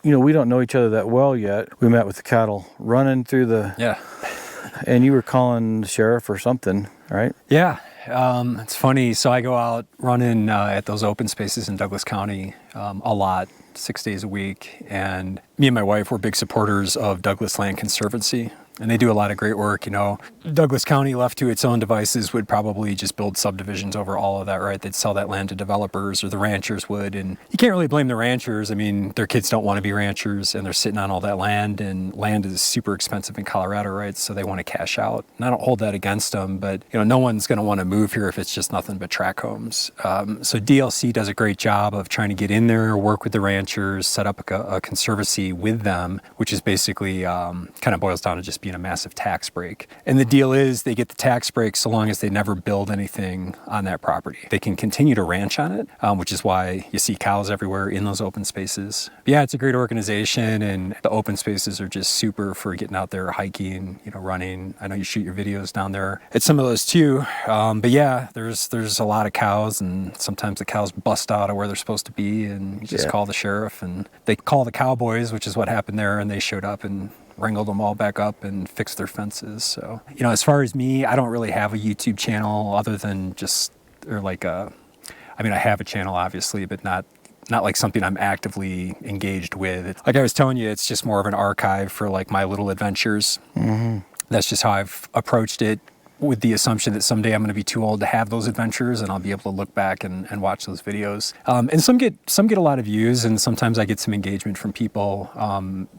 we don't know each other that well yet. We met with the cattle running through the... Yeah. And you were calling the sheriff or something, right? Yeah. It's funny. So I go out running at those open spaces in Douglas County a lot, 6 days a week. And me and my wife were big supporters of Douglas Land Conservancy. And they do a lot of great work. Douglas County, left to its own devices, would probably just build subdivisions over all of that, right? They'd sell that land to developers, or the ranchers would. And you can't really blame the ranchers. I mean, their kids don't want to be ranchers, and they're sitting on all that land, and land is super expensive in Colorado, right? So they want to cash out. And I don't hold that against them, but no one's going to want to move here if it's just nothing but tract homes. So DLC does a great job of trying to get in there, work with the ranchers, set up a conservancy with them, which is basically kind of boils down to just being a massive tax break. And the deal is they get the tax break so long as they never build anything on that property. They can continue to ranch on it, which is why you see cows everywhere in those open spaces. But yeah, it's a great organization, and the open spaces are just super for getting out there hiking, running. I know you shoot your videos down there at some of those too. But yeah, there's a lot of cows, and sometimes the cows bust out of where they're supposed to be, and you just call the sheriff, and they call the cowboys, which is what happened there, and they showed up and wrangled them all back up and fixed their fences. So, as far as me, I don't really have a YouTube channel other than I have a channel obviously, but not like something I'm actively engaged with. Like I was telling you, it's just more of an archive for like my little adventures. Mm-hmm. That's just how I've approached it, with the assumption that someday I'm going to be too old to have those adventures, and I'll be able to look back and watch those videos. And some get a lot of views, and sometimes I get some engagement from people.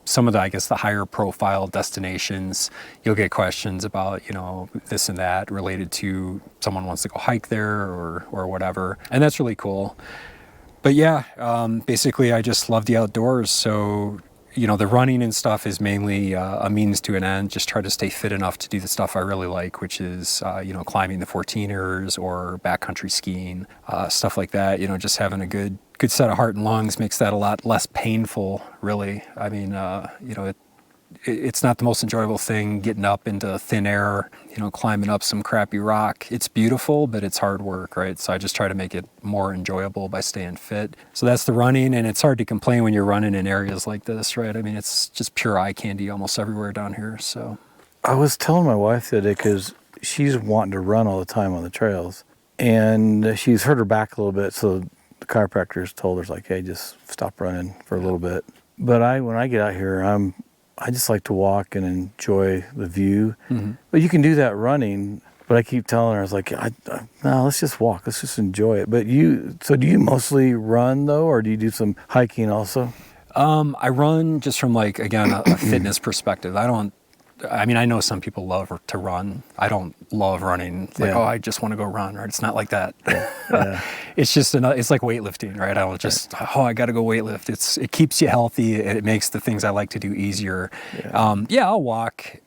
Some of the higher profile destinations, you'll get questions about, this and that related to someone wants to go hike there or whatever. And that's really cool. But yeah, basically I just love the outdoors. So the running and stuff is mainly a means to an end. Just try to stay fit enough to do the stuff I really like, which is, climbing the 14ers or backcountry skiing, stuff like that. Just having a good set of heart and lungs makes that a lot less painful, really. I mean, it's not the most enjoyable thing getting up into thin air, climbing up some crappy rock. It's beautiful, but it's hard work, right? So I just try to make it more enjoyable by staying fit. So that's the running, and it's hard to complain when you're running in areas like this, right? I mean, it's just pure eye candy almost everywhere down here, so. I was telling my wife the other day, because she's wanting to run all the time on the trails, and she's hurt her back a little bit, so the chiropractor's told her, hey, just stop running for a little bit. But when I get out here, I just like to walk and enjoy the view. Mm-hmm. But you can do that running. But I keep telling her, I was like, no, let's just walk. Let's just enjoy it. But do you mostly run, though, or do you do some hiking also? I run just from, a fitness perspective. I know some people love to run. I don't love running. I just want to go run, right? It's not like that. Yeah. It's just it's like weightlifting, right? I don't just, I got to go weightlift. It keeps you healthy, and it makes the things I like to do easier. Yeah, I'll walk.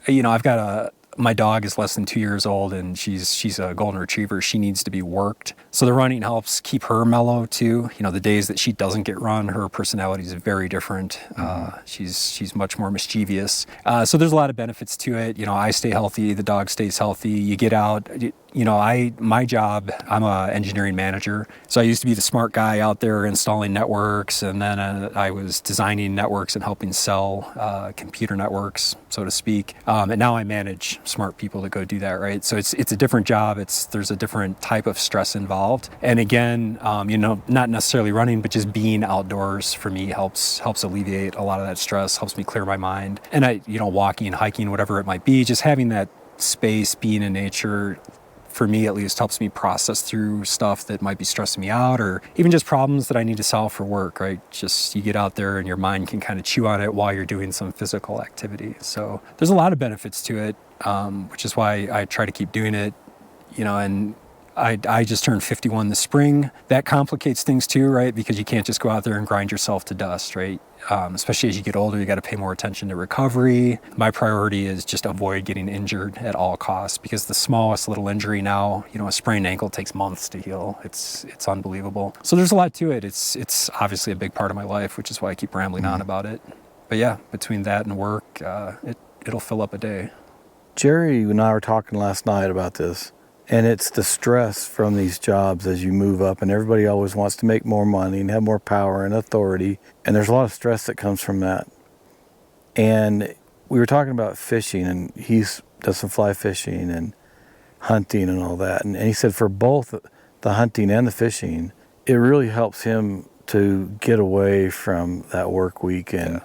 I've got my dog is less than 2 years old, and she's a golden retriever. She needs to be worked. So the running helps keep her mellow too. The days that she doesn't get run, her personality is very different. Mm-hmm. She's much more mischievous. So there's a lot of benefits to it. I stay healthy, the dog stays healthy. You get out. My job, I'm an engineering manager. So I used to be the smart guy out there installing networks, and then I was designing networks and helping sell computer networks, so to speak. And now I manage smart people to go do that, right? So it's a different job. There's a different type of stress involved. And again, not necessarily running, but just being outdoors for me helps alleviate a lot of that stress, helps me clear my mind. And walking, hiking, whatever it might be, just having that space, being in nature, for me at least, helps me process through stuff that might be stressing me out, or even just problems that I need to solve for work, right? Just you get out there and your mind can kind of chew on it while you're doing some physical activity. So there's a lot of benefits to it, which is why I try to keep doing it, and I just turned 51 this spring. That complicates things too, right? Because you can't just go out there and grind yourself to dust, right? Especially as you get older, you got to pay more attention to recovery. My priority is just avoid getting injured at all costs, because the smallest little injury now, a sprained ankle takes months to heal. It's unbelievable. So there's a lot to it. It's obviously a big part of my life, which is why I keep rambling on about it. But yeah, between that and work, it'll fill up a day. Jerry and I were talking last night about this. And it's the stress from these jobs as you move up, and everybody always wants to make more money and have more power and authority. And there's a lot of stress that comes from that. And we were talking about fishing, and does some fly fishing and hunting and all that. And he said for both the hunting and the fishing, it really helps him to get away from that work week. And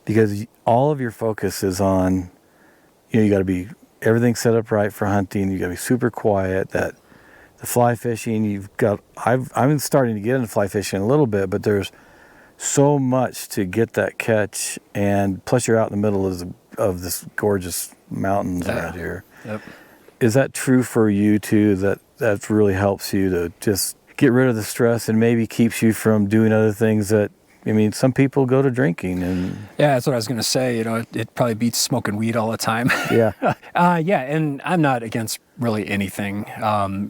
because all of your focus is on, you got to be everything set up right for hunting. You got to be super quiet. That the fly fishing, I've been starting to get into fly fishing a little bit, but there's so much to get that catch, and plus you're out in the middle of this gorgeous mountains around here. Yep. Is that true for you too? That really helps you to just get rid of the stress and maybe keeps you from doing other things that. I mean, some people go to drinking and... Yeah, that's what I was going to say. It probably beats smoking weed all the time. Yeah. Yeah, and I'm not against really anything,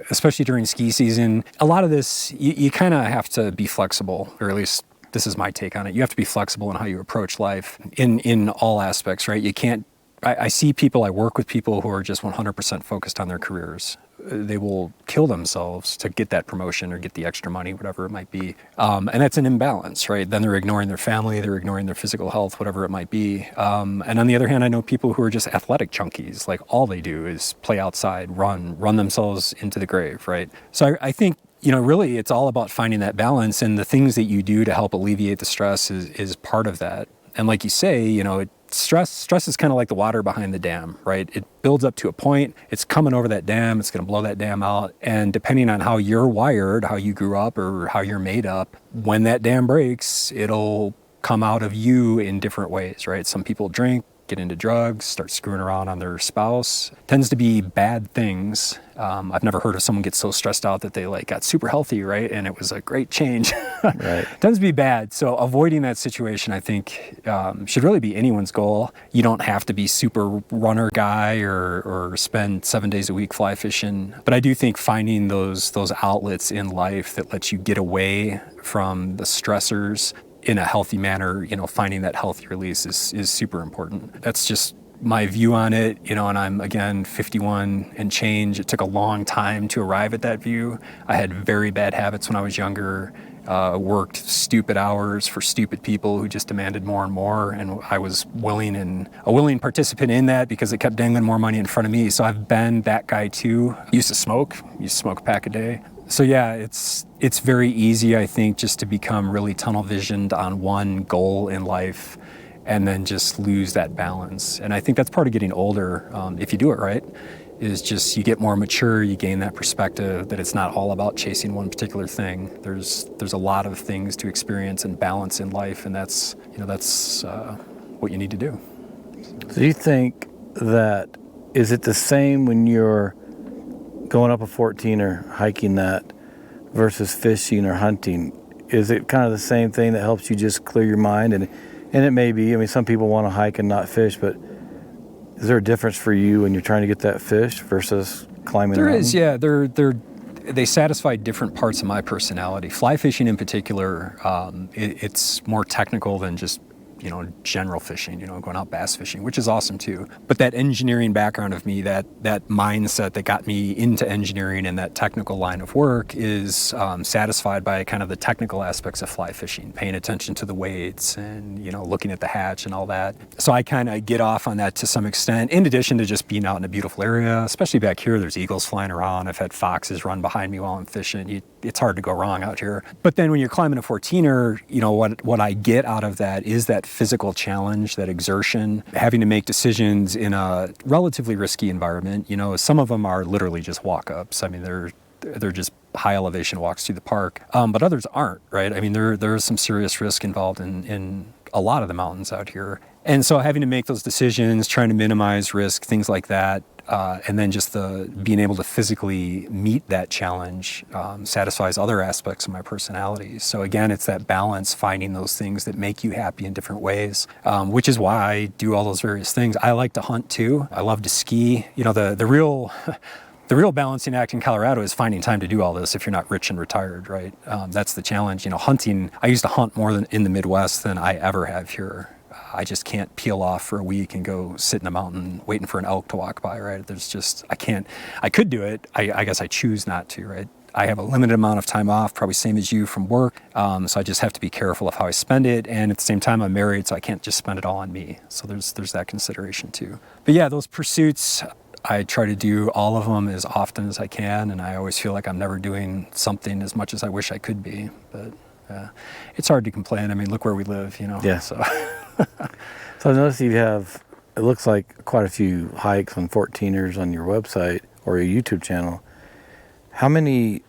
especially during ski season. A lot of this, you kind of have to be flexible, or at least this is my take on it. You have to be flexible in how you approach life in all aspects, right? You can't... I see people, I work with people who are just 100% focused on their careers. They will kill themselves to get that promotion or get the extra money, whatever it might be. And that's an imbalance, right? Then they're ignoring their family, they're ignoring their physical health, whatever it might be. And on the other hand, I know people who are just athletic junkies. Like all they do is play outside, run themselves into the grave, right? So I think, really it's all about finding that balance, and the things that you do to help alleviate the stress is part of that. And like you say, stress is kind of like the water behind the dam, right? It builds up to a point, it's coming over that dam, it's going to blow that dam out. And depending on how you're wired, how you grew up, or how you're made up, when that dam breaks, it'll come out of you in different ways, right? Some people drink, get into drugs, start screwing around on their spouse. Tends to be bad things. I've never heard of someone get so stressed out that they got super healthy, right? And it was a great change. Right. Tends to be bad. So avoiding that situation, I think, should really be anyone's goal. You don't have to be super runner guy or spend 7 days a week fly fishing. But I do think finding those outlets in life that let you get away from the stressors in a healthy manner, finding that healthy release is super important. That's just my view on it, and I'm, again, 51 and change. It took a long time to arrive at that view. I had very bad habits when I was younger, worked stupid hours for stupid people who just demanded more and more, and I was a willing participant in that because it kept dangling more money in front of me. So I've been that guy too. Used to smoke a pack a day. So yeah, it's very easy, I think, just to become really tunnel visioned on one goal in life and then just lose that balance. And I think that's part of getting older, if you do it right, is just you get more mature, you gain that perspective that it's not all about chasing one particular thing. There's a lot of things to experience and balance in life, and that's what you need to do. So do you think that, is it the same when you're going up a 14 or hiking that versus fishing or hunting? Is it kind of the same thing that helps you just clear your mind? And it may be, some people want to hike and not fish, but is there a difference for you when you're trying to get that fish versus climbing? There is, yeah. They satisfy different parts of my personality. Fly fishing in particular, it's more technical than just general fishing, going out bass fishing, which is awesome too. But that engineering background of me, that mindset that got me into engineering and that technical line of work is satisfied by kind of the technical aspects of fly fishing, paying attention to the weights and, looking at the hatch and all that. So I kind of get off on that to some extent, in addition to just being out in a beautiful area, especially back here. There's eagles flying around. I've had foxes run behind me while I'm fishing. It's hard to go wrong out here. But then when you're climbing a 14er, what I get out of that is that physical challenge, that exertion, having to make decisions in a relatively risky environment. Some of them are literally just walk-ups. They're just high elevation walks through the park, but others aren't, right? There is some serious risk involved in a lot of the mountains out here. And so having to make those decisions, trying to minimize risk, things like that, and then just being able to physically meet that challenge satisfies other aspects of my personality. So again, it's that balance, finding those things that make you happy in different ways, which is why I do all those various things. I like to hunt too. I love to ski. The real balancing act in Colorado is finding time to do all this if you're not rich and retired, right? That's the challenge. Hunting, I used to hunt more than in the Midwest than I ever have here. I just can't peel off for a week and go sit in a mountain waiting for an elk to walk by, right? There's just, I can't, I could do it. I guess I choose not to, right? I have a limited amount of time off, probably same as you from work. So I just have to be careful of how I spend it. And at the same time, I'm married, so I can't just spend it all on me. So there's that consideration too. But yeah, those pursuits, I try to do all of them as often as I can. And I always feel like I'm never doing something as much as I wish I could be. But it's hard to complain. I mean, look where we live, you know? Yeah. So, So I noticed you have, it looks like quite a few hikes on 14ers on your website or your YouTube channel. How many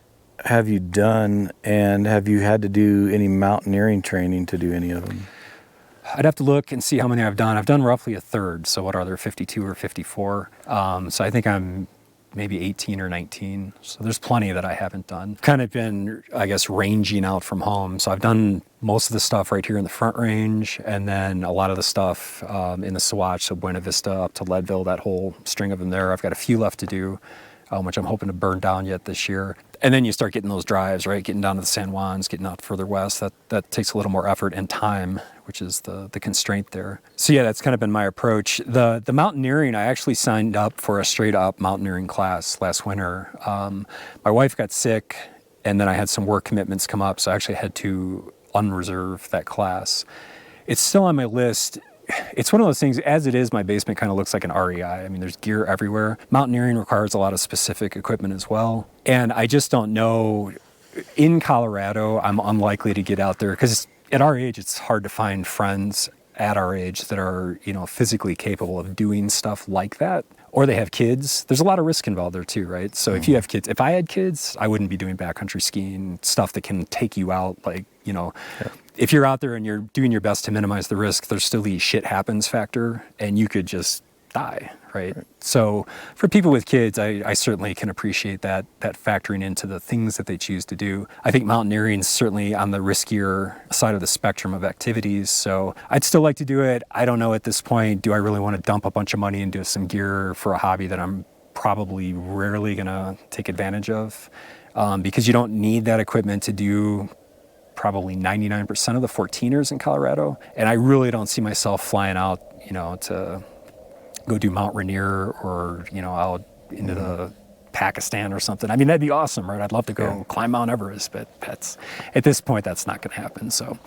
have you done, and have you had to do any mountaineering training to do any of them? I'd have to look and see how many I've done. I've done roughly a third. So what are there, 52 or 54? So I think I'm maybe 18 or 19. So there's plenty that I haven't done. Kind of been, I guess, ranging out from home. So I've done most of the stuff right here in the Front Range, and then a lot of the stuff in the Swatch, so Buena Vista up to Leadville, that whole string of them there. I've got a few left to do, which I'm hoping to burn down yet this year. And then you start getting those drives, right? Getting down to the San Juans, getting out further west. That takes a little more effort and time, which is the constraint there. So yeah, that's kind of been my approach. The mountaineering, I actually signed up for a straight up mountaineering class last winter. My wife got sick, and then I had some work commitments come up, so I actually had to unreserve that class. It's still on my list. It's one of those things, as it is, my basement kind of looks like an REI. I mean, there's gear everywhere. Mountaineering requires a lot of specific equipment as well. And I just don't know, in Colorado, I'm unlikely to get out there because at our age, it's hard to find friends at our age that are, you know, physically capable of doing stuff like that. Or they have kids. There's a lot of risk involved there too, right? So if you have kids, if I had kids, I wouldn't be doing backcountry skiing, stuff that can take you out, like, you know, if you're out there and you're doing your best to minimize the risk, there's still the shit happens factor, and you could just die, right? So for people with kids, I certainly can appreciate that factoring into the things that they choose to do. I think mountaineering is certainly on the riskier side of the spectrum of activities, so I'd still like to do it. I don't know at this point, do I really want to dump a bunch of money into some gear for a hobby that I'm probably rarely going to take advantage of? Because you don't need that equipment to do probably 99% of the 14ers in Colorado. And I really don't see myself flying out, you know, to go do Mount Rainier or, you know, out into the Pakistan or something. I mean, that'd be awesome, right? I'd love to go climb Mount Everest, but that's, at this point, that's not going to happen. So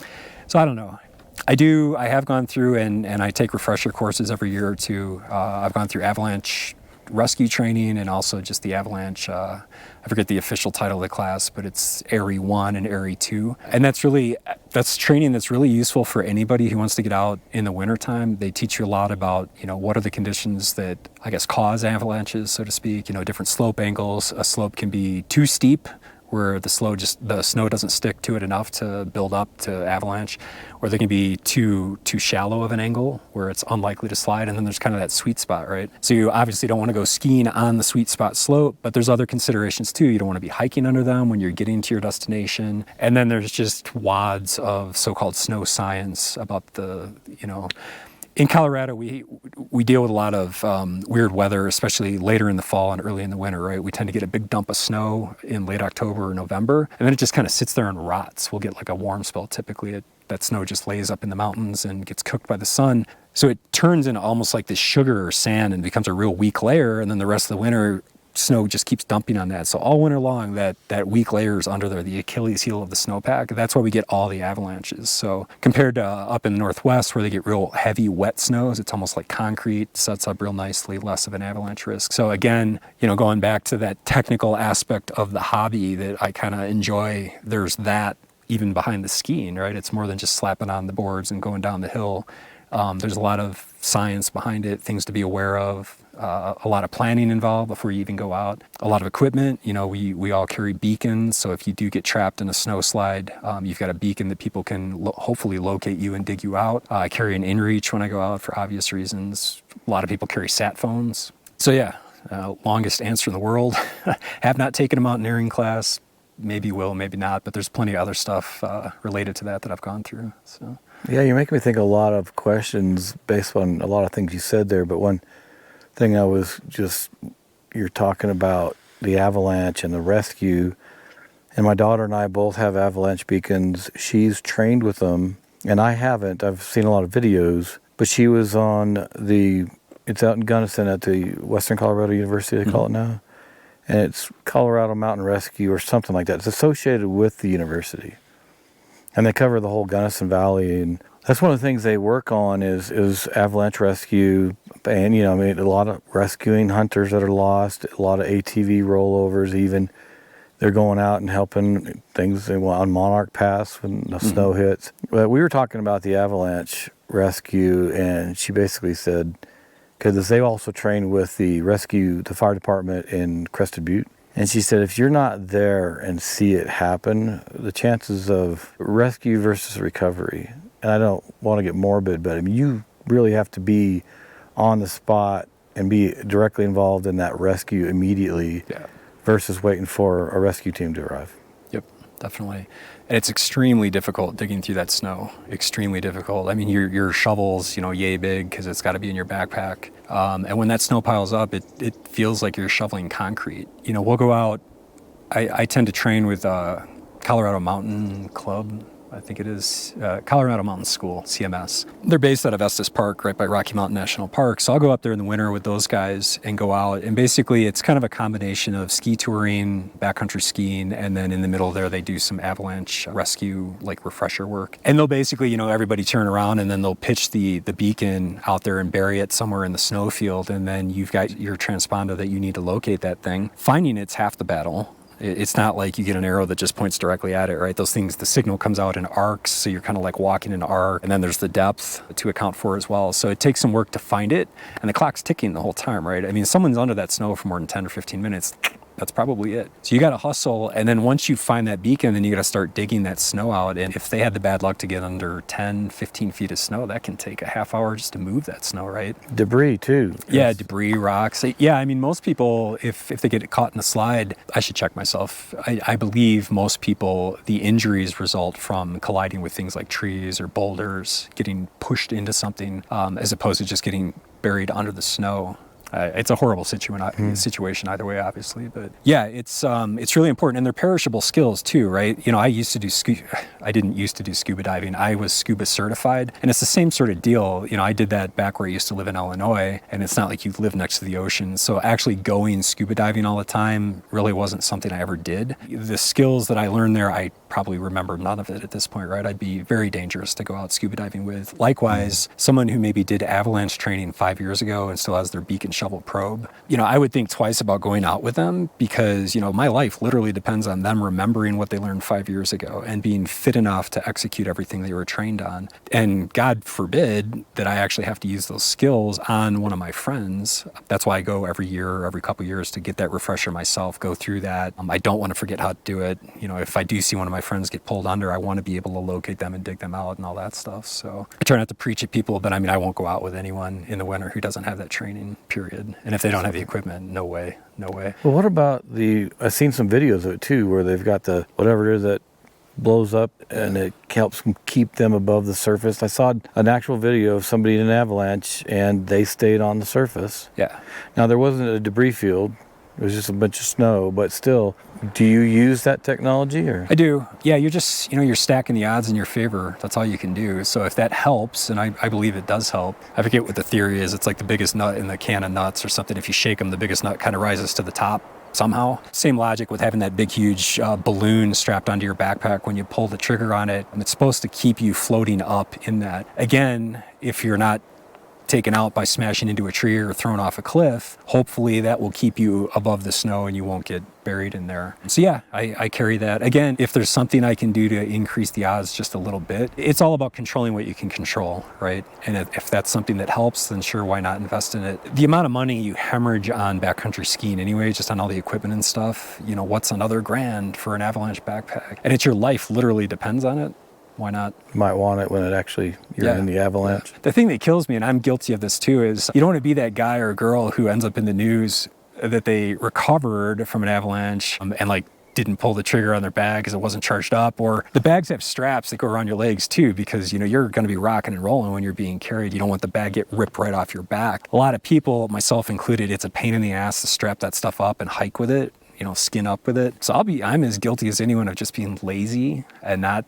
I don't know. I have gone through and I take refresher courses every year or two. I've gone through Avalanche rescue training and also just the Avalanche, I forget the official title of the class, but it's ARI 1 and ARI 2. And that's training that's really useful for anybody who wants to get out in the wintertime. They teach you a lot about, you know, what are the conditions that, I guess, cause avalanches, so to speak, you know, different slope angles. A slope can be too steep, where the snow doesn't stick to it enough to build up to avalanche, or they can be too shallow of an angle where it's unlikely to slide, and then there's kind of that sweet spot, right? So you obviously don't want to go skiing on the sweet spot slope, but there's other considerations too. You don't want to be hiking under them when you're getting to your destination, and then there's just wads of so-called snow science about the, you know, in Colorado, we deal with a lot of weird weather, especially later in the fall and early in the winter, right? We tend to get a big dump of snow in late October or November, and then it just kind of sits there and rots. We'll get like a warm spell typically. That snow just lays up in the mountains and gets cooked by the sun. So it turns into almost like this sugar or sand and becomes a real weak layer, and then the rest of the winter, snow just keeps dumping on that. So all winter long, that weak layer is under there, the Achilles heel of the snowpack. That's why we get all the avalanches. So compared to up in the Northwest where they get real heavy, wet snows, it's almost like concrete, sets up real nicely, less of an avalanche risk. So again, you know, going back to that technical aspect of the hobby that I kind of enjoy, there's that even behind the skiing, right? It's more than just slapping on the boards and going down the hill. There's a lot of science behind it, things to be aware of, a lot of planning involved before you even go out. A lot of equipment, you know, we all carry beacons, so if you do get trapped in a snow slide, you've got a beacon that people can hopefully locate you and dig you out. I carry an inReach when I go out for obvious reasons. A lot of people carry sat phones. So yeah, longest answer in the world. Have not taken a mountaineering class. Maybe will, maybe not, but there's plenty of other stuff related to that I've gone through. So. Yeah, you're making me think of a lot of questions based on a lot of things you said there. But one thing you're talking about the avalanche and the rescue. And my daughter and I both have avalanche beacons. She's trained with them and I haven't. I've seen a lot of videos, but she was on it's out in Gunnison at the Western Colorado University, they call it now. And it's Colorado Mountain Rescue or something like that. It's associated with the university. And they cover the whole Gunnison Valley. And that's one of the things they work on is avalanche rescue. And, you know, I mean, a lot of rescuing hunters that are lost, a lot of ATV rollovers even. They're going out and helping things on Monarch Pass when the snow hits. But we were talking about the avalanche rescue, and she basically said, because they also train with the fire department in Crested Butte. And she said, if you're not there and see it happen, the chances of rescue versus recovery, and I don't want to get morbid, but I mean, you really have to be on the spot and be directly involved in that rescue immediately versus waiting for a rescue team to arrive. Yep, definitely. And it's extremely difficult digging through that snow. Extremely difficult. I mean, your shovel's, you know, yay big because it's got to be in your backpack. And when that snow piles up, it feels like you're shoveling concrete. You know, we'll go out. I tend to train with Colorado Mountain Club. I think it is Colorado Mountain School, CMS. They're based out of Estes Park, right by Rocky Mountain National Park. So I'll go up there in the winter with those guys and go out. And basically, it's kind of a combination of ski touring, backcountry skiing, and then in the middle there, they do some avalanche rescue, like refresher work. And they'll basically, you know, everybody turn around and then they'll pitch the beacon out there and bury it somewhere in the snowfield. And then you've got your transponder that you need to locate that thing. Finding it's half the battle. It's not like you get an arrow that just points directly at it, right? Those things, the signal comes out in arcs, so you're kind of like walking in an arc, and then there's the depth to account for as well. So it takes some work to find it, and the clock's ticking the whole time, right? I mean, someone's under that snow for more than 10 or 15 minutes, that's probably it. So you got to hustle, and then once you find that beacon, then you got to start digging that snow out. And if they had the bad luck to get under 10, 15 feet of snow, that can take a half hour just to move that snow, right? Debris too. Yeah, debris, rocks. Yeah, I mean, most people, if they get caught in a slide, I should check myself. I believe most people, the injuries result from colliding with things like trees or boulders, getting pushed into something, as opposed to just getting buried under the snow. It's a horrible situation either way, obviously, but yeah, it's really important, and they're perishable skills too, right? You know, I didn't used to do scuba diving. I was scuba certified, and it's the same sort of deal. You know, I did that back where I used to live in Illinois, and it's not like you live next to the ocean, so actually going scuba diving all the time really wasn't something I ever did. The skills that I learned there, I probably remember none of it at this point, right? I'd be very dangerous to go out scuba diving with. Likewise, someone who maybe did avalanche training 5 years ago and still has their beacon shovel probe, you know, I would think twice about going out with them because, you know, my life literally depends on them remembering what they learned 5 years ago and being fit enough to execute everything they were trained on. And God forbid that I actually have to use those skills on one of my friends. That's why I go every year or every couple of years to get that refresher myself, go through that. I don't want to forget how to do it. You know, if I do see one of my friends get pulled under, I want to be able to locate them and dig them out and all that stuff. So I try not to preach at people, but I mean, I won't go out with anyone in the winter who doesn't have that training, period. And if they don't have the equipment, no way. Well, what about I've seen some videos of it too, where they've got the, whatever it is that blows up and it helps them keep them above the surface. I saw an actual video of somebody in an avalanche and they stayed on the surface. Yeah. Now there wasn't a debris field. It was just a bunch of snow, but still, do you use that technology or? I do. Yeah, you're just, you're stacking the odds in your favor. That's all you can do. So if that helps, and I believe it does help, I forget what the theory is. It's like the biggest nut in the can of nuts or something. If you shake them, the biggest nut kind of rises to the top somehow. Same logic with having that big, huge balloon strapped onto your backpack when you pull the trigger on it. And it's supposed to keep you floating up in that. Again, if you're not taken out by smashing into a tree or thrown off a cliff, hopefully that will keep you above the snow and you won't get buried in there. So yeah, I carry that. Again, if there's something I can do to increase the odds just a little bit, it's all about controlling what you can control, right? And if that's something that helps, then sure, why not invest in it? The amount of money you hemorrhage on backcountry skiing anyway, just on all the equipment and stuff, what's another $1,000 for an avalanche backpack? And it's your life literally depends on it. Why not? You might want it when you're in the avalanche. The thing that kills me, and I'm guilty of this too, is you don't want to be that guy or girl who ends up in the news that they recovered from an avalanche and like didn't pull the trigger on their bag because it wasn't charged up, or the bags have straps that go around your legs too, because you're going to be rocking and rolling when you're being carried. You don't want the bag get ripped right off your back. A lot of people, myself included, it's a pain in the ass to strap that stuff up and hike with it, skin up with it. So I'm as guilty as anyone of just being lazy and not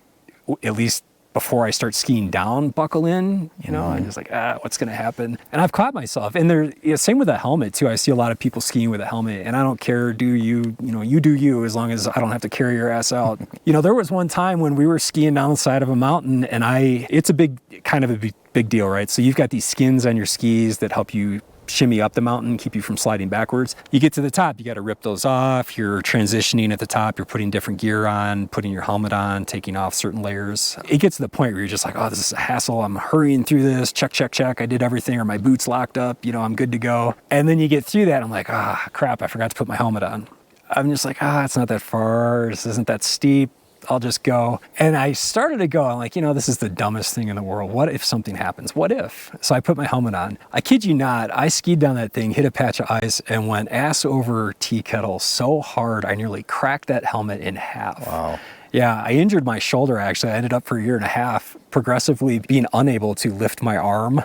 at least before I start skiing down, buckle in, you know, I'm just like, what's going to happen? And I've caught myself. And same with a helmet too. I see a lot of people skiing with a helmet, and I don't care, you do you, as long as I don't have to carry your ass out. You know, there was one time when we were skiing down the side of a mountain, and it's a big deal, right? So you've got these skins on your skis that help you shimmy up the mountain, keep you from sliding backwards. You get to the top, you got to rip those off. You're transitioning at the top. You're putting different gear on, putting your helmet on, taking off certain layers. It gets to the point where you're just like, oh, this is a hassle. I'm hurrying through this. Check. I did everything, or my boots locked up. You know, I'm good to go. And then you get through that. I'm like, crap, I forgot to put my helmet on. I'm just like, it's not that far. This isn't that steep. I'll just go. And I started to go, I'm like, this is the dumbest thing in the world. What if something happens? What if? So I put my helmet on. I kid you not, I skied down that thing, hit a patch of ice, and went ass over tea kettle so hard, I nearly cracked that helmet in half. Wow. Yeah, I injured my shoulder, actually. I ended up for a year and a half progressively being unable to lift my arm.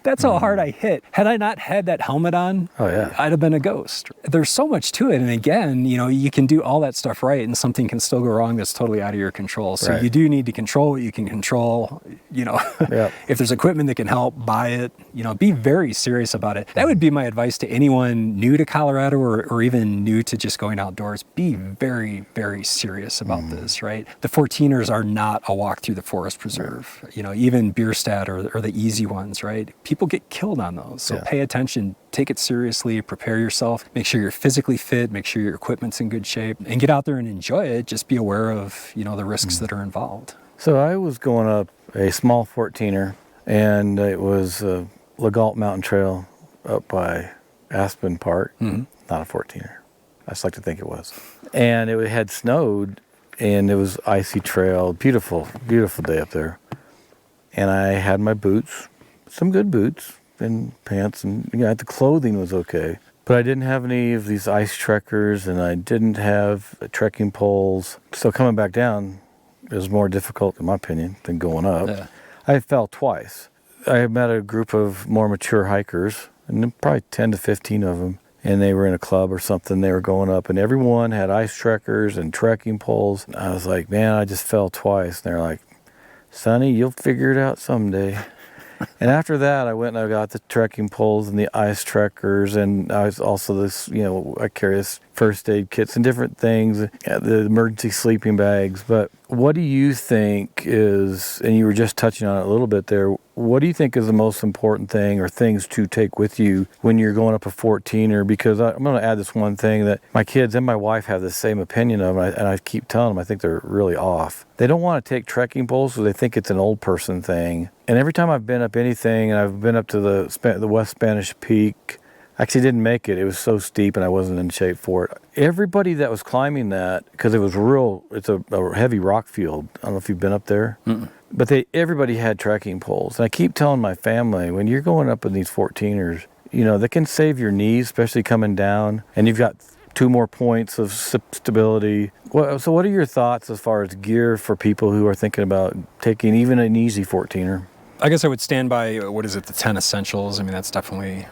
That's how hard I hit. Had I not had that helmet on, I'd have been a ghost. There's so much to it. And again, you can do all that stuff right, and something can still go wrong that's totally out of your control. So you do need to control what you can control. If there's equipment that can help, buy it. Be very serious about it. That would be my advice to anyone new to Colorado or even new to just going outdoors. Be very, very serious about this, right? The 14ers are not a walk through the forest preserve. Even Bierstadt or the easy ones, right? People get killed on those. So pay attention, take it seriously, prepare yourself, make sure you're physically fit, make sure your equipment's in good shape, and get out there and enjoy it. Just be aware of, the risks that are involved. So I was going up a small 14er, and it was a Legault Mountain Trail up by Aspen Park. Not a 14er. I just like to think it was. And it had snowed, and it was icy trail. Beautiful, beautiful day up there. And I had my boots, some good boots and pants, and the clothing was okay. But I didn't have any of these ice trekkers, and I didn't have trekking poles. So coming back down, it was more difficult, in my opinion, than going up. Yeah. I fell twice. I met a group of more mature hikers, and probably 10 to 15 of them. And they were in a club or something. They were going up, and everyone had ice trekkers and trekking poles. And I was like, man, I just fell twice. And they're like, Sonny, you'll figure it out someday. And after that, I went and I got the trekking poles and the ice trekkers, and I was also I carry this first aid kits and different things, the emergency sleeping bags. But what do you think is, and you were just touching on it a little bit there, what do you think is the most important thing or things to take with you when you're going up a 14er? Because I'm going to add this one thing that my kids and my wife have the same opinion of, and I keep telling them I think they're really off. They don't want to take trekking poles, so they think it's an old person thing. And every time I've been up anything, and I've been up to the West Spanish Peak, actually didn't make it. It was so steep and I wasn't in shape for it. Everybody that was climbing that, because it's a heavy rock field. I don't know if you've been up there. But everybody had trekking poles. And I keep telling my family, when you're going up in these 14ers, they can save your knees, especially coming down. And you've got 2 more points of stability. So what are your thoughts as far as gear for people who are thinking about taking even an easy 14er? I guess I would stand by, the 10 essentials. I mean, that's definitely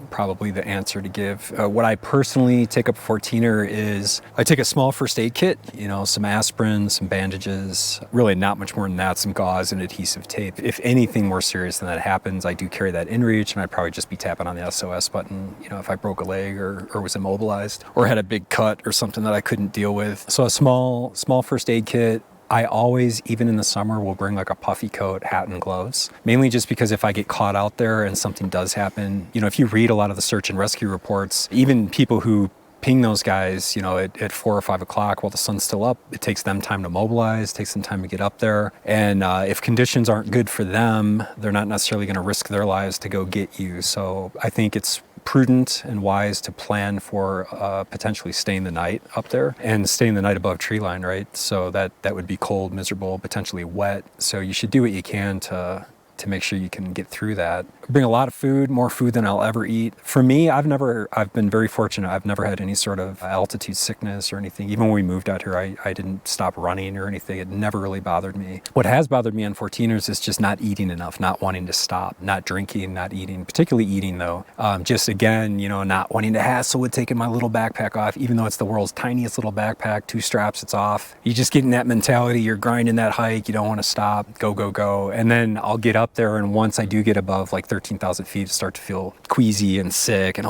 probably the answer to give. What I personally take up a 14er is I take a small first aid kit, some aspirin, some bandages, really not much more than that, some gauze and adhesive tape. If anything more serious than that happens, I do carry that in reach, and I'd probably just be tapping on the SOS button, if I broke a leg or was immobilized or had a big cut or something that I couldn't deal with. So a small first aid kit. I always, even in the summer, will bring like a puffy coat, hat, and gloves. Mainly just because if I get caught out there and something does happen, if you read a lot of the search and rescue reports, even people who ping those guys, at 4 or 5 o'clock while the sun's still up, it takes them time to mobilize, takes them time to get up there. And if conditions aren't good for them, they're not necessarily going to risk their lives to go get you. So I think it's prudent and wise to plan for potentially staying the night up there and staying the night above tree line, right? So that would be cold, miserable, potentially wet. So you should do what you can to to make sure you can get through that. Bring a lot of food, more food than I'll ever eat. For me, I've been very fortunate. I've never had any sort of altitude sickness or anything. Even when we moved out here, I didn't stop running or anything. It never really bothered me. What has bothered me on 14ers is just not eating enough, not wanting to stop, not drinking, not eating, particularly eating though. Just again, not wanting to hassle with taking my little backpack off, even though it's the world's tiniest little backpack, 2 straps, it's off. You just get in that mentality, you're grinding that hike, you don't want to stop, go, go, go. And then I'll get up there, and once I do get above like 13,000 feet, I start to feel queasy and sick, and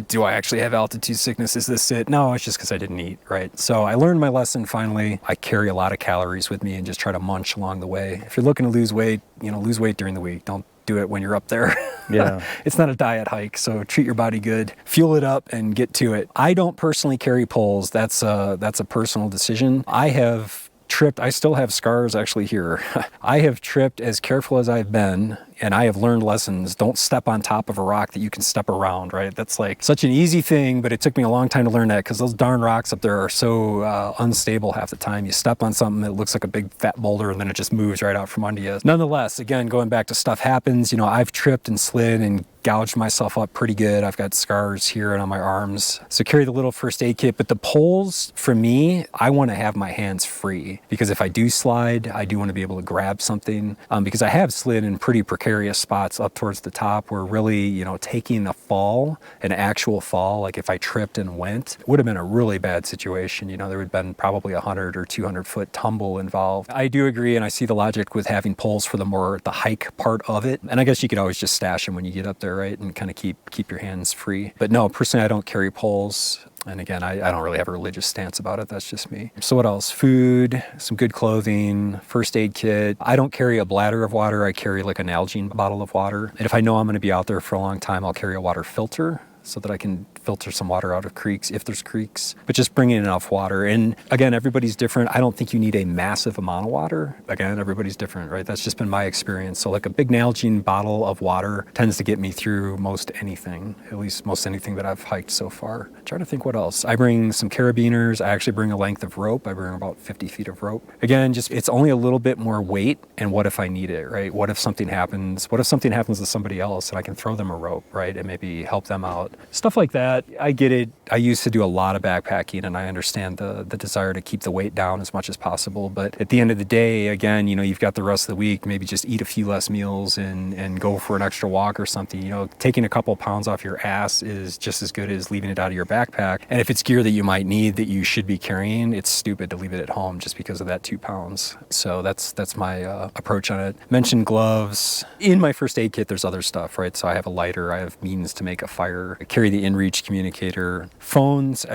do I actually have altitude sickness? Is this it? No, it's just because I didn't eat, right? So I learned my lesson finally. I carry a lot of calories with me and just try to munch along the way. If you're looking to lose weight, lose weight during the week. Don't do it when you're up there. Yeah. It's not a diet hike, so treat your body good, fuel it up, and get to it. I don't personally carry poles. That's a personal decision. I have tripped. I still have scars actually here. I have tripped as careful as I've been, and I have learned lessons. Don't step on top of a rock that you can step around, right? That's like such an easy thing, but it took me a long time to learn that because those darn rocks up there are so unstable half the time. You step on something that looks like a big fat boulder and then it just moves right out from under you. Nonetheless, again, going back to stuff happens, I've tripped and slid and gouged myself up pretty good. I've got scars here and on my arms. So carry the little first aid kit, but the poles, for me, I want to have my hands free because if I do slide, I do want to be able to grab something because I have slid in pretty precarious spots up towards the top where really, taking a fall, an actual fall, like if I tripped and went, it would have been a really bad situation. There would have been probably 100 or 200 foot tumble involved. I do agree, and I see the logic with having poles for the hike part of it. And I guess you could always just stash them when you get up there, right? And kind of keep your hands free. But no, personally, I don't carry poles. And again, I don't really have a religious stance about it. That's just me. So what else? Food, some good clothing, first aid kit. I don't carry a bladder of water. I carry like an Nalgene bottle of water. And if I know I'm going to be out there for a long time, I'll carry a water filter so that I can filter some water out of creeks if there's creeks, but just bringing enough water. And again, everybody's different. I don't think you need a massive amount of water. Again, everybody's different, right? That's just been my experience. So like a big Nalgene bottle of water tends to get me through most anything, at least most anything that I've hiked so far. I'm trying to think what else. I bring some carabiners. I actually bring a length of rope. I bring about 50 feet of rope. Again, it's only a little bit more weight. And what if I need it, right? What if something happens? What if something happens to somebody else and I can throw them a rope, right? And maybe help them out. Stuff like that. I get it. I used to do a lot of backpacking, and I understand the desire to keep the weight down as much as possible. But at the end of the day, again, you've got the rest of the week. Maybe just eat a few less meals and go for an extra walk or something. Taking a couple pounds off your ass is just as good as leaving it out of your backpack. And if it's gear that you might need that you should be carrying, it's stupid to leave it at home just because of that 2 pounds. So that's my approach on it. Mentioned gloves. In my first aid kit, there's other stuff, right? So I have a lighter. I have means to make a fire. I carry the inReach communicator. Phones,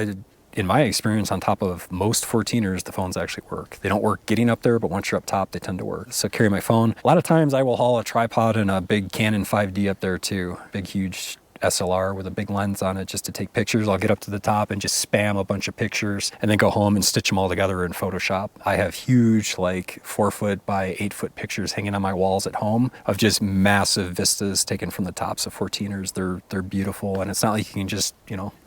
in my experience, on top of most 14ers, the phones actually work. They don't work getting up there, but once you're up top, they tend to work. So carry my phone. A lot of times I will haul a tripod and a big Canon 5D up there too. Big, huge SLR with a big lens on it just to take pictures. I'll get up to the top and just spam a bunch of pictures and then go home and stitch them all together in Photoshop. I have huge 4-foot by 8-foot pictures hanging on my walls at home of just massive vistas taken from the tops of 14ers. They're beautiful, and it's not like you can just,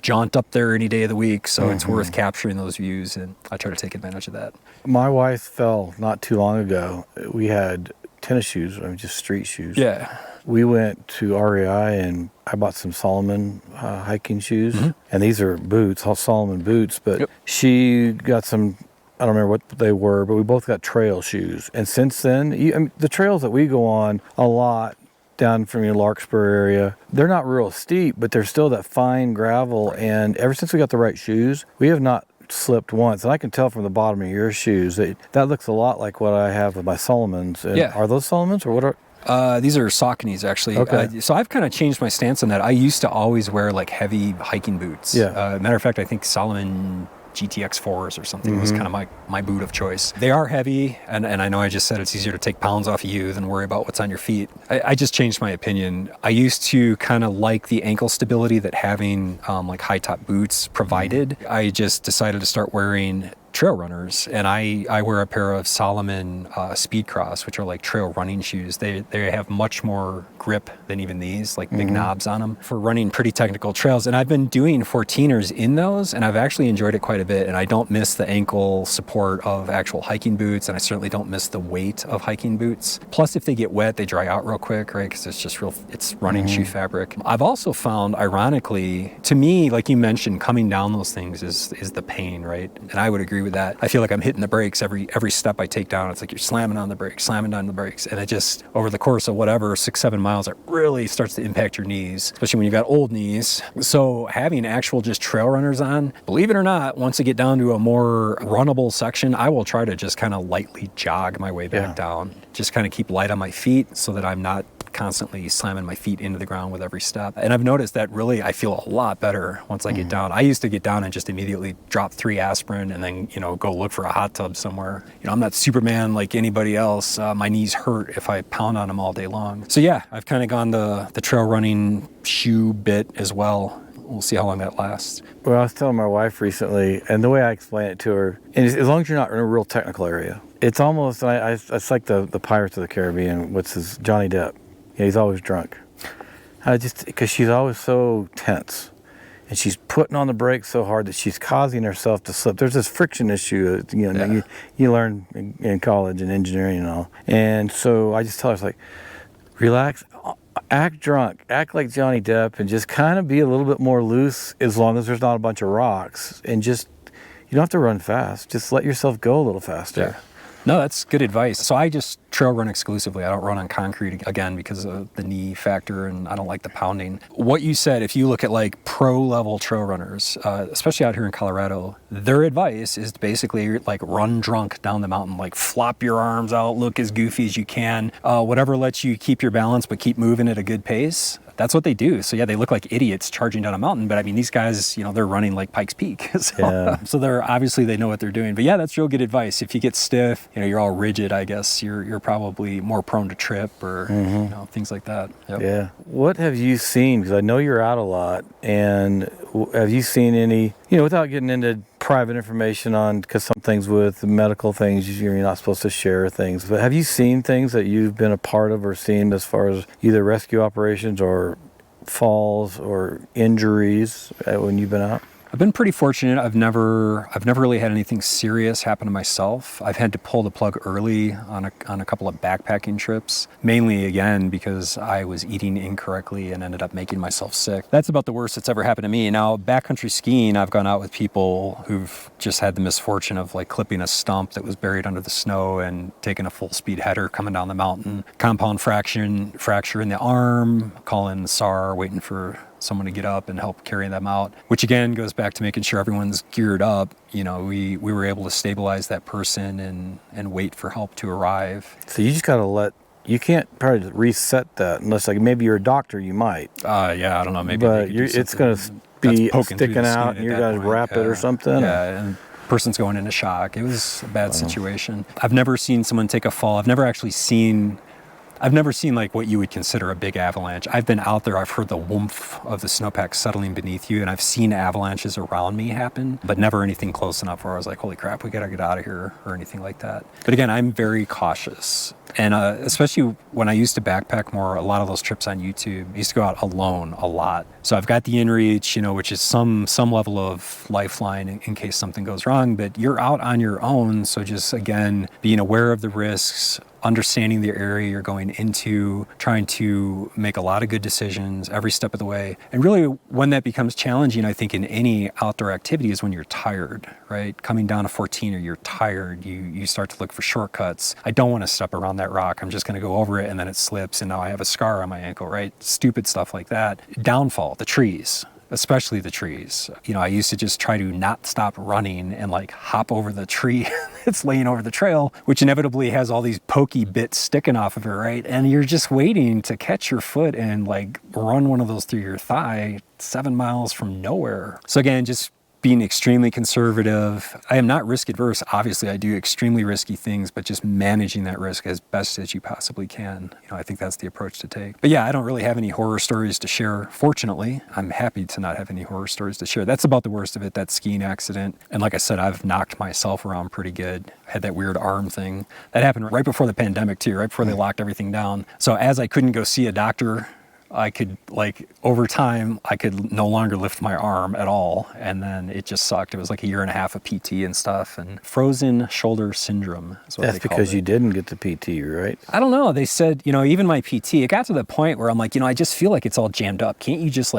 jaunt up there any day of the week. So it's worth capturing those views, and I try to take advantage of that. My wife fell not too long ago. We had tennis shoes, just street shoes. Yeah. We went to REI and I bought some Solomon hiking shoes. And these are boots, all Solomon boots, but she got some, I don't remember what they were, but we both got trail shoes. And since then, the trails that we go on a lot down from your Larkspur area, they're not real steep, but they're still that fine gravel. And ever since we got the right shoes, we have not slipped once. And I can tell from the bottom of your shoes that looks a lot like what I have with my Solomons. And are those Solomons or what are? These are Sauconys, actually. Okay. So I've kind of changed my stance on that. I used to always wear heavy hiking boots. Matter of fact, I think Salomon GTX 4s or something was kind of my boot of choice. They are heavy, and I know I just said it's easier to take pounds off of you than worry about what's on your feet. I just changed my opinion. I used to kind of like the ankle stability that having high top boots provided. I just decided to start wearing trail runners, and I wear a pair of Salomon Speed Cross, which are like trail running shoes. They have much more grip than even these, like big knobs on them for running pretty technical trails. And I've been doing 14ers in those, and I've actually enjoyed it quite a bit. And I don't miss the ankle support of actual hiking boots, and I certainly don't miss the weight of hiking boots. Plus, if they get wet, they dry out real quick, right? Because it's just it's running shoe fabric. I've also found, ironically, to me, like you mentioned, coming down those things is the pain, right? And I would agree with that. I feel like I'm hitting the brakes every step I take down. It's like you're slamming on the brakes, slamming down the brakes. And it just, over the course of whatever, 6-7 miles, it really starts to impact your knees, especially when you've got old knees. So having actual just trail runners on, believe it or not, once I get down to a more runnable section, I will try to just kind of lightly jog my way back down. Just kind of keep light on my feet so that I'm not constantly slamming my feet into the ground with every step. And I've noticed that really I feel a lot better once I get down. I used to get down and just immediately drop 3 aspirin and then, go look for a hot tub somewhere. I'm not Superman like anybody else. My knees hurt if I pound on them all day long. So yeah, I've kind of gone the trail running shoe bit as well. We'll see how long that lasts. Well, I was telling my wife recently, and the way I explain it to her, and as long as you're not in a real technical area, it's almost, it's like the Pirates of the Caribbean, Johnny Depp. Yeah, he's always drunk. Because she's always so tense. And she's putting on the brakes so hard that she's causing herself to slip. There's this friction issue, you learn in college and engineering and all. And so I just tell her, it's like, relax, act drunk, act like Johnny Depp, and just kind of be a little bit more loose as long as there's not a bunch of rocks. And just, you don't have to run fast. Just let yourself go a little faster. Yeah. No, that's good advice. So I just trail run exclusively. I don't run on concrete, again, because of the knee factor, and I don't like the pounding. What you said, if you look at like pro level trail runners, especially out here in Colorado, their advice is to basically like run drunk down the mountain, like flop your arms out, look as goofy as you can, whatever lets you keep your balance but keep moving at a good pace. That's what they do. So yeah, they look like idiots charging down a mountain, but I mean, these guys, they're running like Pikes Peak. So they're obviously, they know what they're doing. But yeah, that's real good advice. If you get stiff, you're all rigid, I guess you're probably more prone to trip or things like that. Yep. Yeah. What have you seen? Because I know you're out a lot, and have you seen any, without getting into private information on, because some things with medical things, you're not supposed to share things, but have you seen things that you've been a part of or seen as far as either rescue operations or falls or injuries when you've been out? I've been pretty fortunate. I've never really had anything serious happen to myself. I've had to pull the plug early on a couple of backpacking trips, mainly again because I was eating incorrectly and ended up making myself sick. That's about the worst that's ever happened to me. Now, backcountry skiing, I've gone out with people who've just had the misfortune of like clipping a stump that was buried under the snow and taking a full speed header coming down the mountain, compound fracture in the arm, calling SAR, waiting for someone to get up and help carry them out, which again goes back to making sure everyone's geared up. We were able to stabilize that person and wait for help to arrive. So you just gotta you can't probably reset that unless like maybe you're a doctor, you might. Yeah, I don't know, maybe. But it's gonna be sticking out and you're gonna wrap it or something. Yeah, and person's going into shock. It was a bad situation. I've never seen someone take a fall. I've never seen like what you would consider a big avalanche. I've been out there, I've heard the whoomph of the snowpack settling beneath you, and I've seen avalanches around me happen, but never anything close enough where I was like, holy crap, we gotta get out of here, or anything like that. But again, I'm very cautious. And especially when I used to backpack more, a lot of those trips on YouTube, I used to go out alone a lot. So I've got the inReach, which is some level of lifeline in case something goes wrong, but you're out on your own. So just, again, being aware of the risks, understanding the area you're going into, trying to make a lot of good decisions every step of the way. And really when that becomes challenging, I think in any outdoor activity is when you're tired, right? Coming down a 14er, you're tired, you start to look for shortcuts. I don't want to step around that rock. I'm just going to go over it and then it slips and now I have a scar on my ankle, right? Stupid stuff like that. Downfall, the trees. Especially the trees. I used to just try to not stop running and like hop over the tree that's laying over the trail, which inevitably has all these pokey bits sticking off of it, right? And you're just waiting to catch your foot and like run one of those through your thigh 7 miles from nowhere. So again, just being extremely conservative. I am not risk adverse. Obviously, I do extremely risky things, but just managing that risk as best as you possibly can. I think that's the approach to take. But yeah, I don't really have any horror stories to share. Fortunately, I'm happy to not have any horror stories to share. That's about the worst of it, that skiing accident. And like I said, I've knocked myself around pretty good. I had that weird arm thing. That happened right before the pandemic too, right before they locked everything down. So as I couldn't go see a doctor, I could, over time, I could no longer lift my arm at all. And then it just sucked. It was like a year and a half of PT and stuff. And frozen shoulder syndrome is what they called it. That's because you didn't get the PT, right? I don't know. They said, even my PT, it got to the point where I'm like, I just feel like it's all jammed up. Can't you just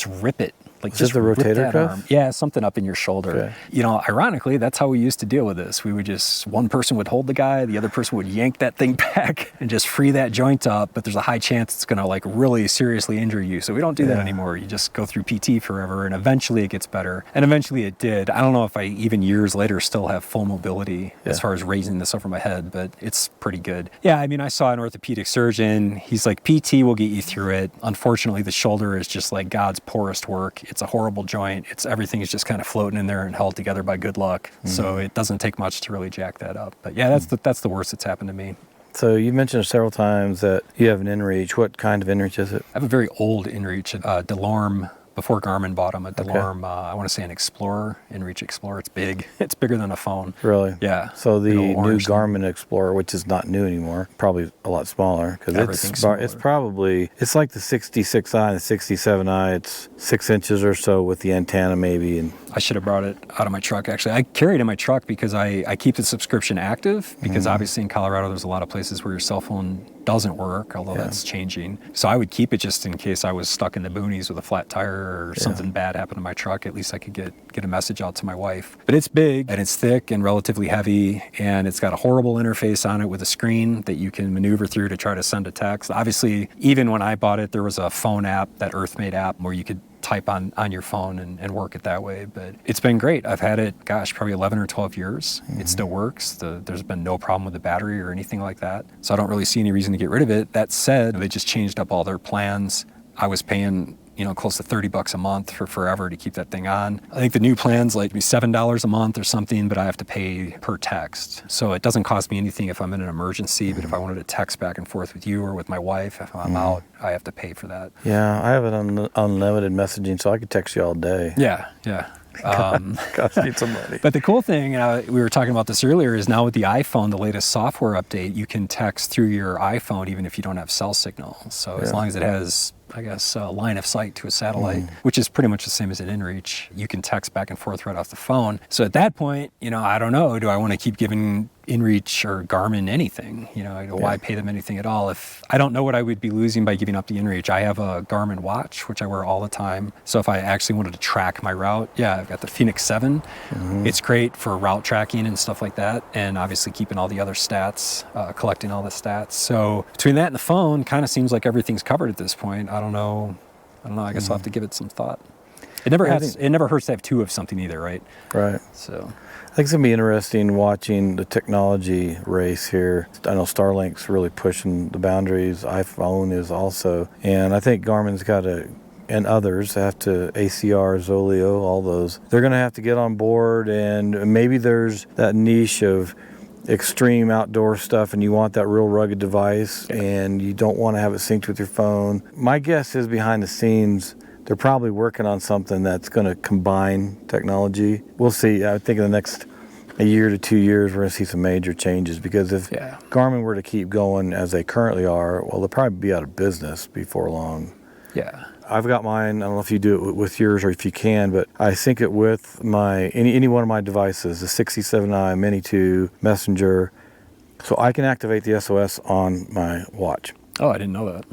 rip it? Is it the rotator cuff? Arm. Yeah, something up in your shoulder. Okay. Ironically, that's how we used to deal with this. We would one person would hold the guy, the other person would yank that thing back and just free that joint up. But there's a high chance it's going to really seriously injure you. So we don't do that anymore. You just go through PT forever, and eventually it gets better. And eventually it did. I don't know if I even years later still have full mobility as far as raising this over my head, but it's pretty good. Yeah, I saw an orthopedic surgeon. He's like, PT will get you through it. Unfortunately, the shoulder is just like God's poorest work. It's a horrible joint. Everything is just kind of floating in there and held together by good luck. Mm-hmm. So it doesn't take much to really jack that up. But yeah, that's the worst that's happened to me. So you mentioned several times that you have an inReach. What kind of inReach is it? I have a very old inReach, a DeLorme. Before Garmin bought them, a DeLorme, I want to say an Explorer, inReach Explorer. It's big. It's bigger than a phone. Really? Yeah. So the new Garmin Explorer, which is not new anymore, probably a lot smaller because it's like the 66i and the 67i. It's 6 inches or so with the antenna maybe. And I should have brought it out of my truck. Actually, I carry it in my truck because I keep the subscription active because obviously in Colorado there's a lot of places where your cell phone doesn't work, although that's changing. So I would keep it just in case I was stuck in the boonies with a flat tire or something bad happened to my truck. At least I could get a message out to my wife. But it's big and it's thick and relatively heavy, and it's got a horrible interface on it with a screen that you can maneuver through to try to send a text. Obviously, even when I bought it, there was a phone app, that EarthMate app, where you could type on your phone and work it that way. But it's been great. I've had it, probably 11 or 12 years. Mm-hmm. It still works. There's been no problem with the battery or anything like that. So I don't really see any reason to get rid of it. That said, they just changed up all their plans. I was paying close to $30 a month for forever to keep that thing on. I think the new plan's like $7 a month or something, but I have to pay per text. So it doesn't cost me anything if I'm in an emergency, but if I wanted to text back and forth with you or with my wife, if I'm out, I have to pay for that. Yeah, I have it on unlimited messaging, so I could text you all day. Yeah. Cost me some money. But the cool thing, we were talking about this earlier, is now with the iPhone, the latest software update, you can text through your iPhone even if you don't have cell signal. So as long as it has, a line of sight to a satellite, which is pretty much the same as an inReach, you can text back and forth right off the phone. So at that point, I don't know, do I want to keep giving inReach or Garmin anything? Why pay them anything at all if I don't know what I would be losing by giving up the inReach? I have a Garmin watch, which I wear all the time. So if I actually wanted to track my route, I've got the Phoenix 7. It's great for route tracking and stuff like that, and obviously keeping all the other stats, collecting all the stats. So between that and the phone, kind of seems like everything's covered at this point. I don't know. I guess I'll have to give it some thought. It never hurts to have two of something either, right? Right. So I think it's going to be interesting watching the technology race here. I know Starlink's really pushing the boundaries. iPhone is also. And I think Garmin's got to, and others have to, ACR, Zoleo, all those. They're going to have to get on board, and maybe there's that niche of extreme outdoor stuff and you want that real rugged device and you don't want to have it synced with your phone. My guess is behind the scenes, they're probably working on something that's going to combine technology. We'll see. I think in the next a year to 2 years, we're going to see some major changes because if Garmin were to keep going as they currently are, well, they'll probably be out of business before long. Yeah. I've got mine. I don't know if you do it with yours or if you can, but I sync it with my any one of my devices, the 67i, Mini 2, Messenger, so I can activate the SOS on my watch. Oh, I didn't know that.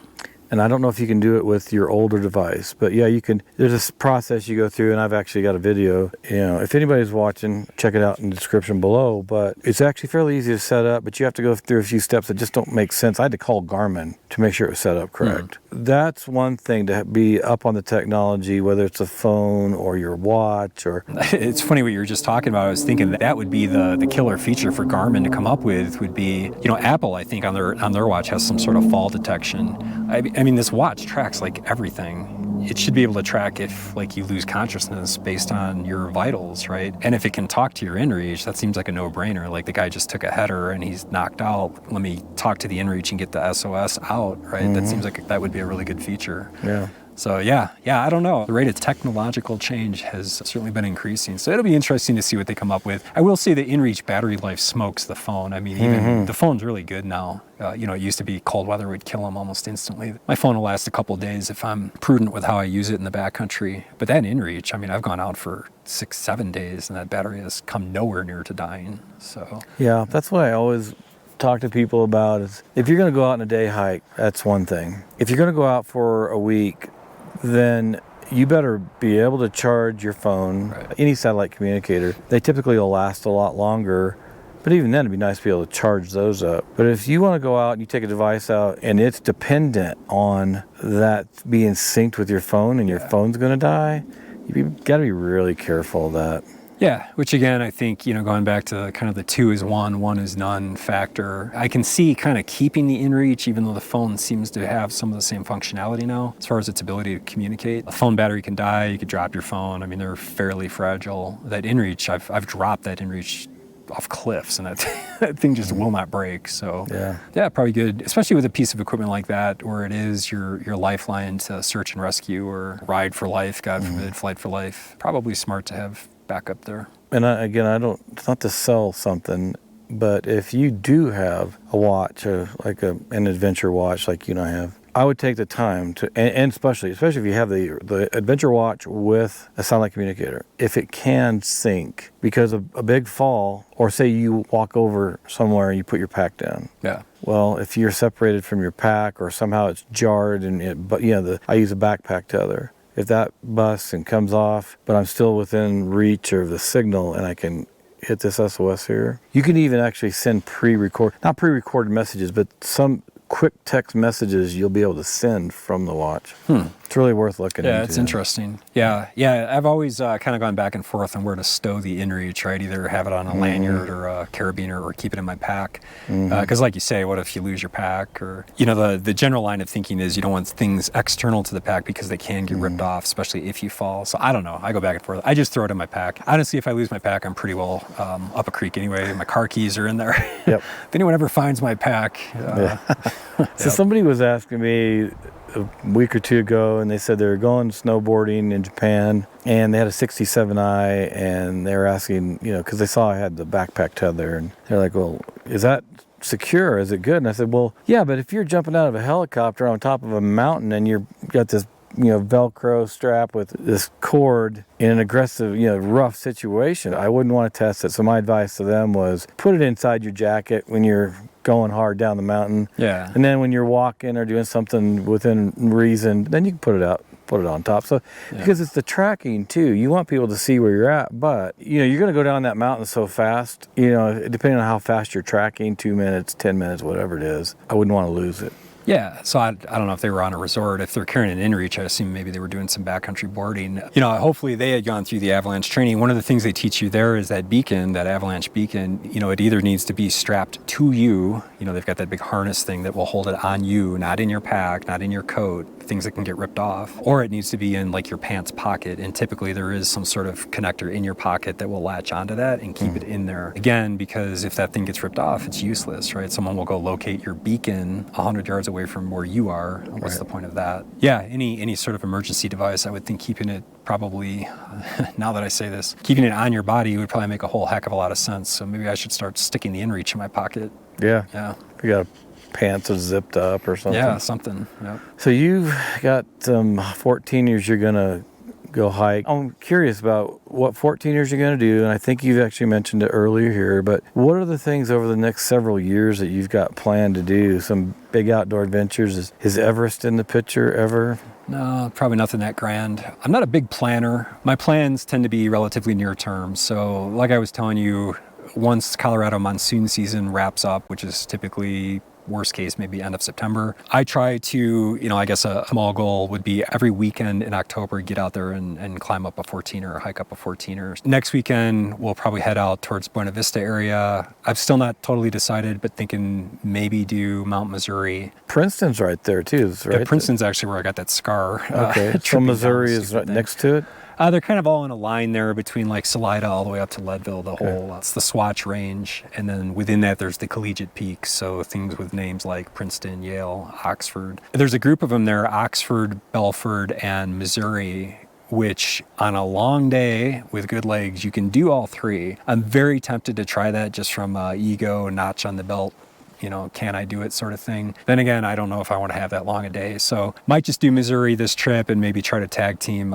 And I don't know if you can do it with your older device, but yeah, you can. There's a process you go through, and I've actually got a video. If anybody's watching, check it out in the description below. But it's actually fairly easy to set up, but you have to go through a few steps that just don't make sense. I had to call Garmin to make sure it was set up correct. That's one thing, to be up on the technology, whether it's a phone or your watch or. It's funny what you were just talking about. I was thinking that would be the killer feature for Garmin to come up with. Would be, Apple, I think on their watch has some sort of fall detection. I mean, this watch tracks like everything. it should be able to track if like you lose consciousness based on your vitals, right? And if it can talk to your inReach, that seems like a no-brainer. Like the guy just took a header and he's knocked out. Let me talk to the inReach and get the SOS out, right? That seems like that would be a really good feature. Yeah. So yeah, I don't know. The rate of technological change has certainly been increasing. So it'll be interesting to see what they come up with. I will say the inReach battery life smokes the phone. I mean, even the phone's really good now. You know, it used to be cold weather would kill them almost instantly. My phone will last a couple of days if I'm prudent with how I use it in the backcountry. But that inReach, I mean, I've gone out for 6-7 days and that battery has come nowhere near to dying. So yeah, that's what I always talk to people about is if you're going to go out on a day hike, that's one thing. If you're going to go out for a week, then you better be able to charge your phone. Right. Any satellite communicator, they typically will last a lot longer, but even then it'd be nice to be able to charge those up. But if you want to go out and you take a device out and it's dependent on that being synced with your phone and your phone's going to die, you've got to be really careful of that. Yeah, which again, I think, you know, going back to kind of the 2 is 1, 1 is none factor, I can see kind of keeping the inReach, even though the phone seems to have some of the same functionality now, as far as its ability to communicate. A phone battery can die, you could drop your phone. I mean, they're fairly fragile. That inReach, I've dropped that inReach off cliffs and that thing just will not break. So yeah, probably good, especially with a piece of equipment like that where it is your lifeline to search and rescue or ride for life, God forbid, flight for life. Probably smart to have backup there. And it's not to sell something, but if you do have a watch, like an adventure watch like you and I have, I would take the time to, and especially if you have the adventure watch with a satellite communicator, if it can sync, because of a big fall, or say you walk over somewhere and you put your pack down. Yeah. Well, if you're separated from your pack or somehow it's jarred I use a backpack tether. If that busts and comes off, but I'm still within reach of the signal and I can hit this SOS here, you can even actually send not pre-recorded messages, but some quick text messages you'll be able to send from the watch. It's really worth looking into. Yeah, it's interesting. Yeah, I've always kind of gone back and forth on where to stow the inReach, right? Either have it on a lanyard or a carabiner or keep it in my pack. Because like you say, what if you lose your pack? Or, you know, the general line of thinking is you don't want things external to the pack because they can get ripped off, especially if you fall. So I don't know. I go back and forth. I just throw it in my pack. Honestly, if I lose my pack, I'm pretty well up a creek anyway. My car keys are in there. Yep. If anyone ever finds my pack. So somebody was asking me a week or two ago, and they said they were going snowboarding in Japan, and they had a 67i, and they were asking, because they saw I had the backpack tether, and they're like, well, is that secure? Is it good? And I said, well, yeah, but if you're jumping out of a helicopter on top of a mountain and you've got this Velcro strap with this cord in an aggressive, rough situation, I wouldn't want to test it. So my advice to them was put it inside your jacket when you're going hard down the mountain. Yeah. And then when you're walking or doing something within reason, then you can put it on top. So because it's the tracking too, you want people to see where you're at, but you're going to go down that mountain so fast, depending on how fast you're tracking, 2 minutes, 10 minutes, whatever it is, I wouldn't want to lose it. Yeah, so I don't know if they were on a resort. If they're carrying an inReach, I assume maybe they were doing some backcountry boarding. Hopefully they had gone through the Avalanche training. One of the things they teach you there is that beacon, that Avalanche beacon, it either needs to be strapped to you. They've got that big harness thing that will hold it on you, not in your pack, not in your coat, things that can get ripped off. Or it needs to be in like your pants pocket. And typically there is some sort of connector in your pocket that will latch onto that and keep it in there. Again, because if that thing gets ripped off, it's useless, right? Someone will go locate your beacon 100 yards away from where you are. What's the point of that? Yeah, any sort of emergency device, I would think keeping it probably, now that I say this, keeping it on your body would probably make a whole heck of a lot of sense. So maybe I should start sticking the inReach in my pocket. Yeah. If you got pants that's zipped up or something. Yeah, something. Yep. So you've got 14ers you're going to go hike. I'm curious about what 14ers you're going to do, and I think you've actually mentioned it earlier here, but what are the things over the next several years that you've got planned to do? Some big outdoor adventures? Is Everest in the picture ever? No, probably nothing that grand. I'm not a big planner. My plans tend to be relatively near term. So like I was telling you, once Colorado monsoon season wraps up, which is typically worst case, maybe end of September. I try to, I guess a small goal would be every weekend in October, get out there and climb up a 14er or hike up a 14er. Next weekend, we'll probably head out towards Buena Vista area. I've still not totally decided, but thinking maybe do Mount Missouri. Princeton's right there too, right? Yeah, Princeton's actually where I got that scar. Okay, so Missouri is right next to it? They're kind of all in a line there between like Salida all the way up to Leadville, the whole, it's the Swatch Range. And then within that, there's the collegiate peaks. So things with names like Princeton, Yale, Oxford. There's a group of them there, Oxford, Belford, and Missouri, which on a long day with good legs, you can do all three. I'm very tempted to try that just from ego, notch on the belt. Can I do it sort of thing. Then again, I don't know if I want to have that long a day. So might just do Missouri this trip and maybe try to tag team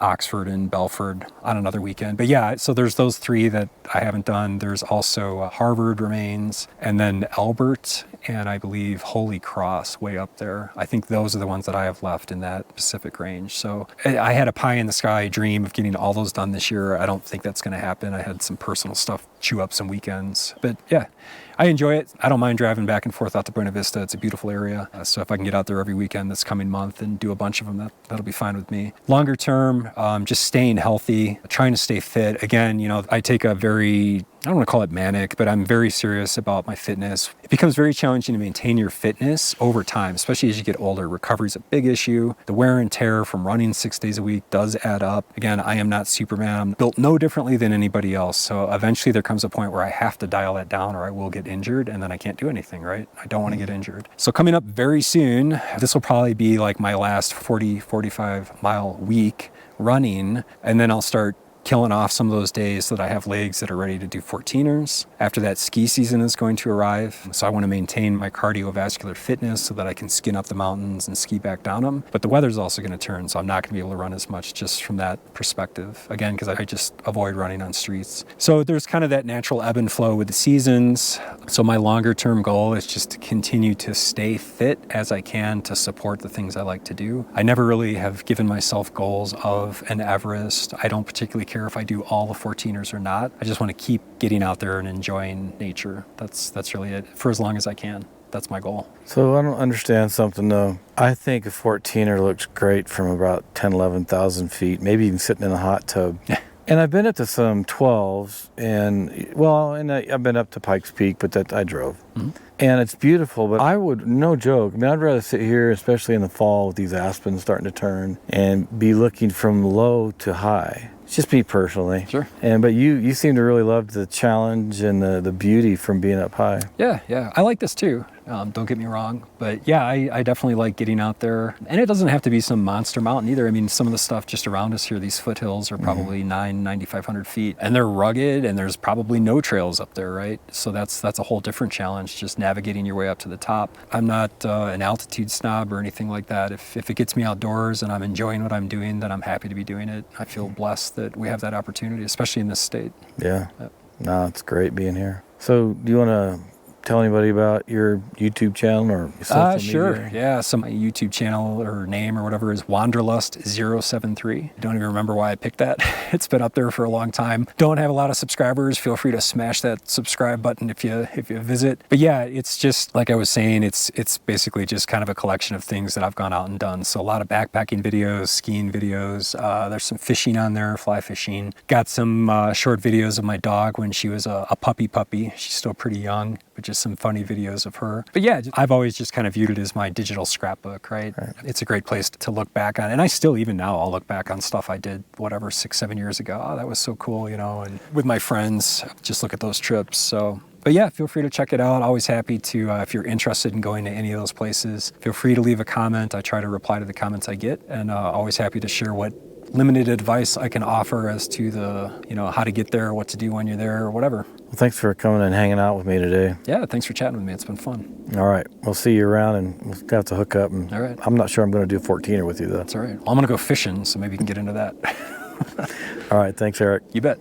Oxford and Belford on another weekend. But yeah, so there's those three that I haven't done. There's also Harvard remains, and then Albert, and I believe Holy Cross way up there. I think those are the ones that I have left in that Pacific range. So I had a pie in the sky dream of getting all those done this year. I don't think that's going to happen. I had some personal stuff chew up some weekends. But yeah, I enjoy it. I don't mind driving back and forth out to Buena Vista. It's a beautiful area. So if I can get out there every weekend this coming month and do a bunch of them, that'll be fine with me. Longer term, just staying healthy, trying to stay fit. Again, I take a very, I don't want to call it manic, but I'm very serious about my fitness. It becomes very challenging to maintain your fitness over time, especially as you get older. Recovery is a big issue. The wear and tear from running 6 days a week does add up. Again, I am not Superman. I'm built no differently than anybody else. So eventually there comes a point where I have to dial that down or I will get injured and then I can't do anything, right? I don't want to get injured. So coming up very soon, this will probably be like my last 45 mile week running, and then I'll start killing off some of those days that I have legs that are ready to do 14ers. After that, ski season is going to arrive. So I want to maintain my cardiovascular fitness so that I can skin up the mountains and ski back down them. But the weather's also going to turn, so I'm not going to be able to run as much just from that perspective. Again, because I just avoid running on streets. So there's kind of that natural ebb and flow with the seasons. So my longer term goal is just to continue to stay fit as I can to support the things I like to do. I never really have given myself goals of an Everest. I don't particularly care if I do all the 14ers or not. I just want to keep getting out there and enjoying nature. That's really it for as long as I can. That's my goal. So I don't understand something though. I think a 14er looks great from about 10, 11,000 feet, maybe even sitting in a hot tub. And I've been up to some 12s and I've been up to Pikes Peak, but that I drove. Mm-hmm. And it's beautiful, but I would, no joke, I'd rather sit here, especially in the fall with these aspens starting to turn, and be looking from low to high. It's just me personally. Sure. But you seem to really love the challenge and the beauty from being up high. Yeah. I like this too. Don't get me wrong. But yeah, I definitely like getting out there. And it doesn't have to be some monster mountain either. I mean, some of the stuff just around us here, these foothills are probably 9,500 feet. And they're rugged and there's probably no trails up there, right? So that's a whole different challenge, just navigating your way up to the top. I'm not an altitude snob or anything like that. If it gets me outdoors and I'm enjoying what I'm doing, then I'm happy to be doing it. I feel blessed that we have that opportunity, especially in this state. Yeah. Yep. No, it's great being here. So do you want to tell anybody about your YouTube channel or social media? Sure. Yeah. So my YouTube channel or name or whatever is Wanderlust073. I don't even remember why I picked that. It's been up there for a long time. Don't have a lot of subscribers. Feel free to smash that subscribe button if you visit. But yeah, it's just like I was saying, it's basically just kind of a collection of things that I've gone out and done. So a lot of backpacking videos, skiing videos. There's some fishing on there, fly fishing. Got some short videos of my dog when she was a puppy. She's still pretty young, but just some funny videos of her. But yeah, I've always just kind of viewed it as my digital scrapbook, right? It's a great place to look back on. And I still, even now, I'll look back on stuff I did, 6-7 years ago. Oh, that was so cool, and with my friends, just look at those trips. So, but yeah, feel free to check it out. Always happy to, if you're interested in going to any of those places, feel free to leave a comment. I try to reply to the comments I get, and always happy to share what limited advice I can offer as to the, how to get there, what to do when you're there, or whatever. Well, thanks for coming and hanging out with me today. Yeah, thanks for chatting with me. It's been fun. All right. We'll see you around, and we'll have to hook up. And all right. I'm not sure I'm going to do a 14er with you, though. That's all right. Well, I'm going to go fishing, so maybe you can get into that. All right. Thanks, Eric. You bet.